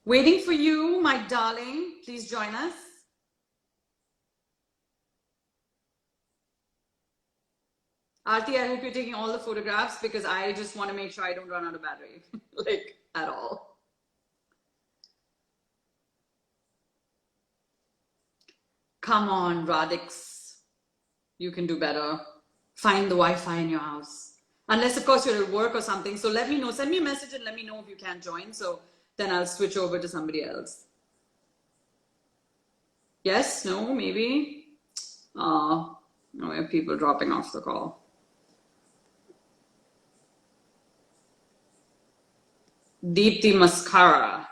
waiting for you, my darling. Please join us. Aarti, I hope you're taking all the photographs because I just want to make sure I don't run out of battery, like at all. Come on, Radhix. You can do better. Find the Wi-Fi in your house. Unless, of course, you're at work or something. So let me know. Send me a message and let me know if you can't join. So then I'll switch over to somebody else. Yes? No? Maybe? Oh, we have people dropping off the call. Deepti Mascara.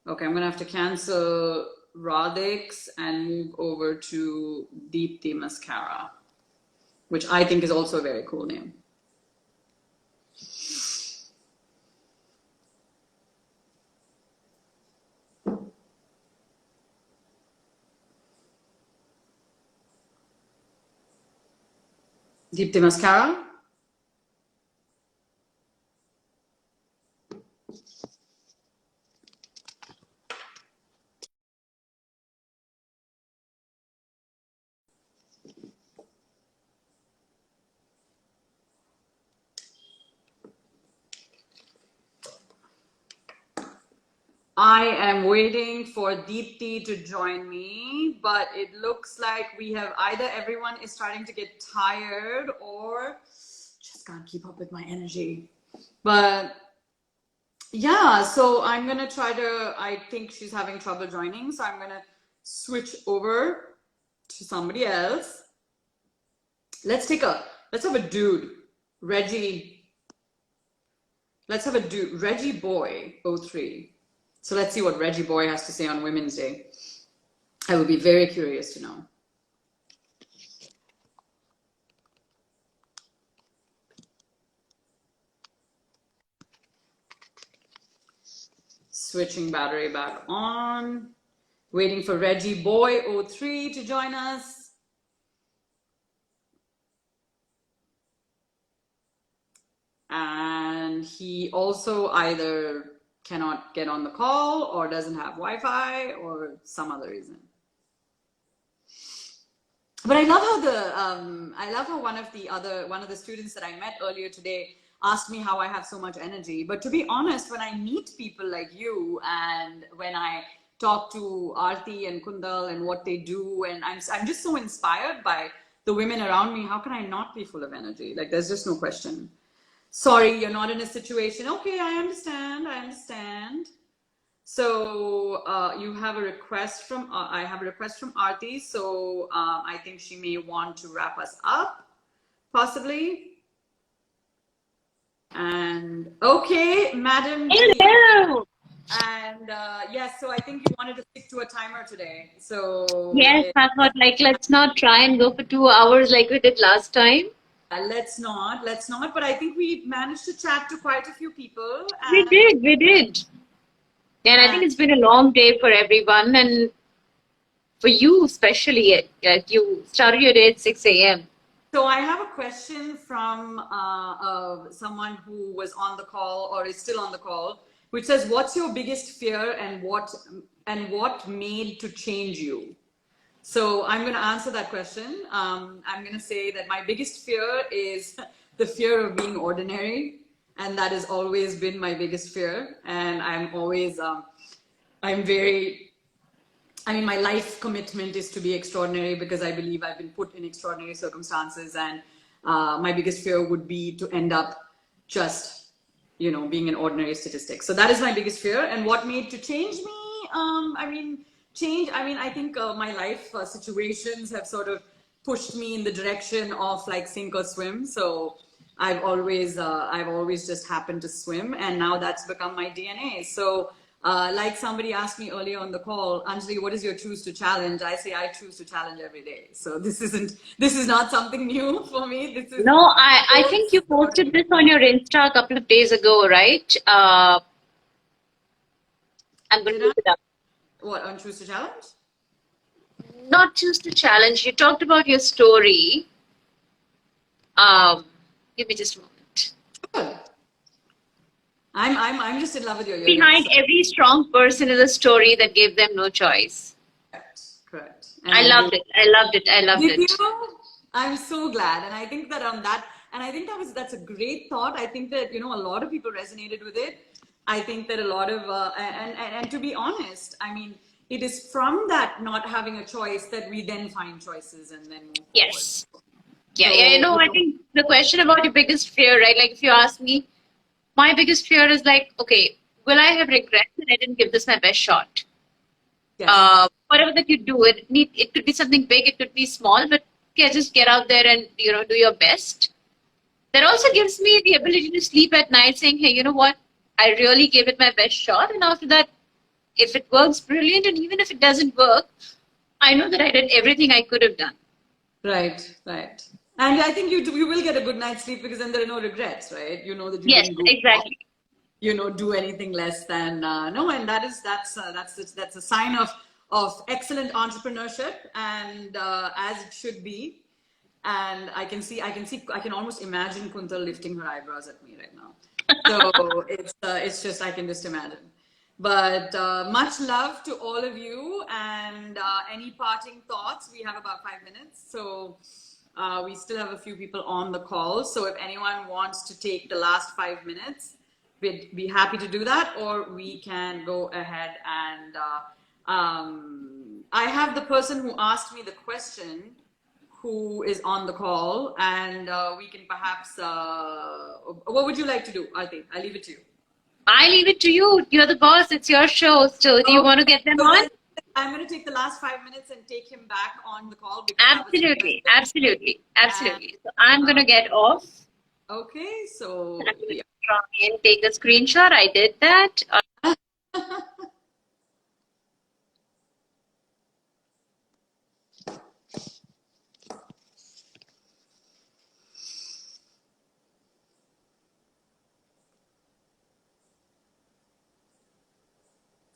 Okay, I'm going to have to cancel Radhix and move over to Deepti Mascara, which I think is also a very cool name. Deepti Mascara. I am waiting for Deepti to join me, but it looks like we have either everyone is starting to get tired or just can't keep up with my energy. But yeah, so I'm going to try to, I think she's having trouble joining, so I'm going to switch over to somebody else. Let's have a dude, Reggie. Let's have a dude, Reggie Boy 03. So let's see what Reggie Boy has to say on Women's Day. I would be very curious to know. Switching battery back on. Waiting for Reggie Boy 03 to join us. And he also either cannot get on the call or doesn't have Wi-Fi or some other reason. But I love how one of the students that I met earlier today asked me how I have so much energy. But to be honest, when I meet people like you and when I talk to Aarti and Kundal and what they do, and I'm just so inspired by the women around me. How can I not be full of energy? Like, there's just no question. Sorry, you're not in a situation. Okay, I understand. I understand. So you have a request from I have a request from Aarti. So I think she may want to wrap us up, possibly. And okay, Madam. Hello. And yes, so I think you wanted to stick to a timer today. So Yes, I thought like let's not try and go for 2 hours like we did last time. let's not. But I think we managed to chat to quite a few people. We did. And I think it's been a long day for everyone, and for you especially. You started your day at 6 a.m. So I have a question from someone who was on the call or is still on the call, which says, "What's your biggest fear, and what made to change you?" So I'm going to answer that question. I'm going to say that my biggest fear is the fear of being ordinary, and that has always been my biggest fear. And I'm always, my life commitment is to be extraordinary because I believe I've been put in extraordinary circumstances, and my biggest fear would be to end up just, being an ordinary statistic. So that is my biggest fear. And what made to change me? I think my life situations have sort of pushed me in the direction of like sink or swim. So I've always just happened to swim, and now that's become my DNA. So like somebody asked me earlier on the call, Anjali, what is your choose to challenge? I say I choose to challenge every day. So this is not something new for me. This is No, I think you posted this on your Insta a couple of days ago, right? I'm going to look it up. what on choose to challenge? Not choose to challenge. You talked about your story. Give me just a moment. Sure. I'm just in love with your yoga. Behind every strong person is a story that gave them no choice. Correct. I loved it. Did you? I'm so glad, and I think that that's a great thought. I think that a lot of people resonated with it. I think that a lot of and to be honest, it is from that not having a choice that we then find choices and then move Yes. forward. Yeah. I think the question about your biggest fear, right? Like if you ask me, my biggest fear is like, okay, will I have regrets that I didn't give this my best shot? Yes. Whatever that you do, it could be something big, it could be small, but yeah, just get out there and do your best. That also gives me the ability to sleep at night saying, hey, you know what? I really gave it my best shot, and after that, if it works, brilliant, and even if it doesn't work, I know that I did everything I could have done. Right. And I think you will get a good night's sleep because then there are no regrets, right? You know that you Yes, didn't go exactly. do anything less than no, and that's a sign of excellent entrepreneurship, and as it should be. And I can almost imagine Kuntal lifting her eyebrows at me right now. So it's just I can just imagine. But much love to all of you, and any parting thoughts? We have about 5 minutes, so we still have a few people on the call. So if anyone wants to take the last 5 minutes, we'd be happy to do that, or we can go ahead and I have the person who asked me the question who is on the call, and we can perhaps what would you like to do, Aarti? I'll leave it to you. I leave it to you. You're the boss. It's your show. So do you want to get them on? I'm going to take the last 5 minutes and take him back on the call. Absolutely. So I'm going to get off. Okay, so Try and take a screenshot. I did that.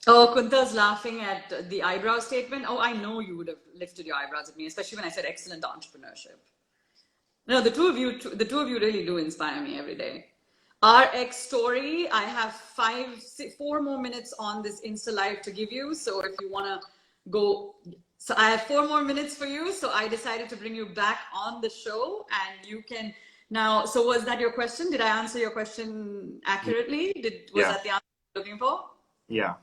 Oh, Kuntal's laughing at the eyebrow statement. Oh, I know you would have lifted your eyebrows at me, especially when I said excellent entrepreneurship. No, the two of you really do inspire me every day. RX story. I have 4 more minutes on this Insta Live to give you. So if you want to go, so I have 4 more minutes for you. So I decided to bring you back on the show, and you can now. So was that your question? Did I answer your question accurately? Was that the answer you're looking for? Yeah.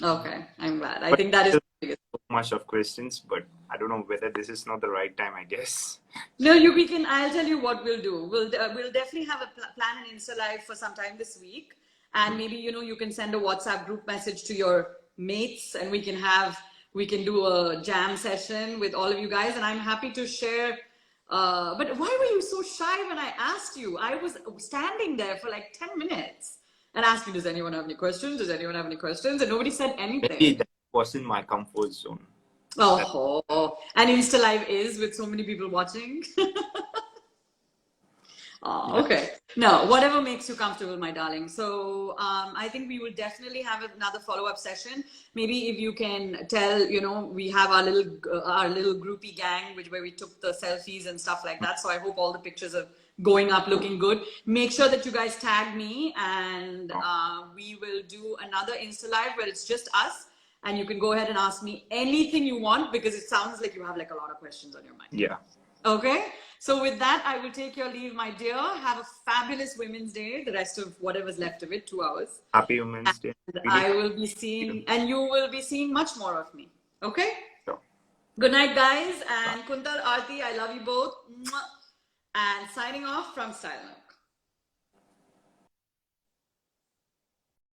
Okay, I'm glad. I think that is the biggest. So much of questions, but I don't know whether this is not the right time, I guess. No, we can. I'll tell you what we'll do. We'll definitely have a plan an Insta live for some time this week, and maybe you can send a WhatsApp group message to your mates, and we can do a jam session with all of you guys, and I'm happy to share. But why were you so shy when I asked you? I was standing there for like 10 minutes and asked you, does anyone have any questions? Does anyone have any questions? And nobody said anything. Maybe that wasn't my comfort zone. Oh, and Insta Live is with so many people watching. Oh, okay. No, whatever makes you comfortable, my darling. So I think we will definitely have another follow-up session. Maybe if you can tell, we have our little groupie gang, where we took the selfies and stuff like that. So I hope all the pictures are going up, looking good. Make sure that you guys tag me, and we will do another Insta Live where it's just us. And you can go ahead and ask me anything you want, because it sounds like you have like a lot of questions on your mind. Yeah. Okay. So with that, I will take your leave, my dear. Have a fabulous Women's Day. The rest of whatever's left of it, 2 hours. Happy Women's Day. And I will be seeing, and you will be seeing much more of me. Okay. Sure. Good night, guys. And Kuntal, Aarti, I love you both. Mwah. And signing off from Style Nook.